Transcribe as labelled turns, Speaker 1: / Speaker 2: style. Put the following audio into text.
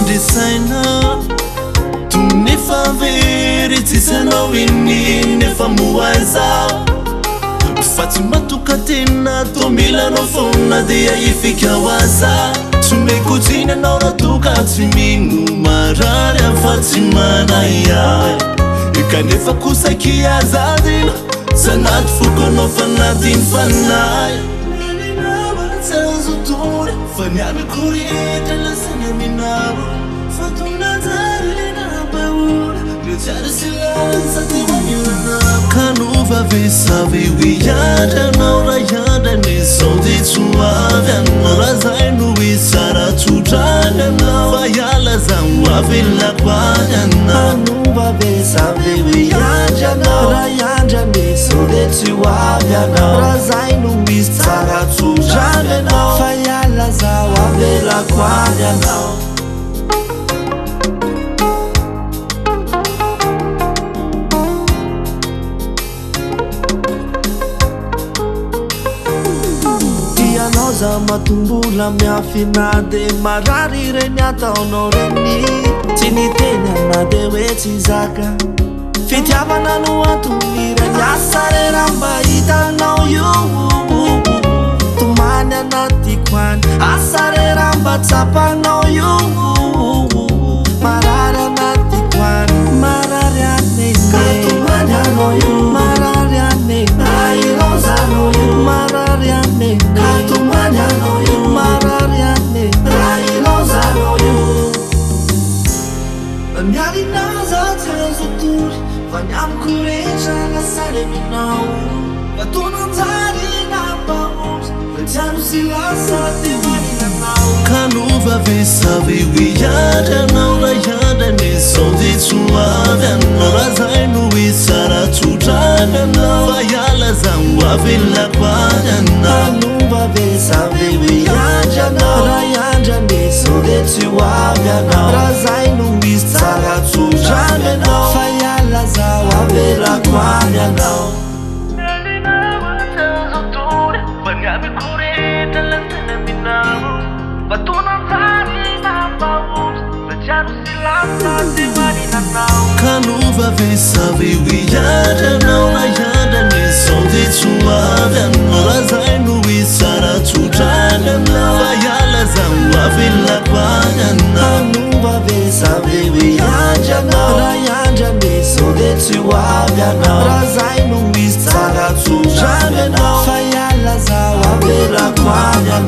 Speaker 1: Designer tu nefa veri tisano ini nefa muwaza Fatima tukatena to milano fona dia ifika waza tumekutina naona tukatiminu marara Fatima na ya ikanefa kusakia zadina sanat fukono fanatin fanay nenina batazutore fanyami kurieta la sanaminaru Fatuna zarina baula Gritare silanza di wanyana Kanuva visavi wiyada Naura yada ni sauti tuwavya Naura zainu wisara tutana Fayala zangwa vila kwanyana Kanuva visavi wiyada Naura yada ni sauti tuwavya Naura zainu wisara tutana Fayala zangwa vila kwanyana Noza matumbula miafinade marari renyata onoreni tinitenya nadeweti zaka fitiavana nuatumire nyasare ramba itano yu tumanya natikwan asare ramba tsapano yu marara natikwan marara nene tumanya no yu marara nene airoza no yu marara nene Vanyam kureja la sare minau Vatunan zari na paus Vajanu silasa divani na nau Kanuva visavi wiyada Naura yada ni sauti tuwavya Naura zainu wisara tutana Vayala zangwa vila kwanyana Kanuva visavi wiyada Naura yada ni sauti tuwavya Naura zainu wisara tutana Zawa vela kwanya nao nenina batazutore Vanyami kureta lantana minao Batuna zari na paus Vajanu silasa divani na nao Kanuva visavi wiyada Naura yada ni sauti tuwavya Naura zainu wisara tutana Vayala zangwa vila kwanya Kanuva visavi wiyada Naura yada ni Tiwavya Naura zainu wisara tutana Fayala zawa vela kwanya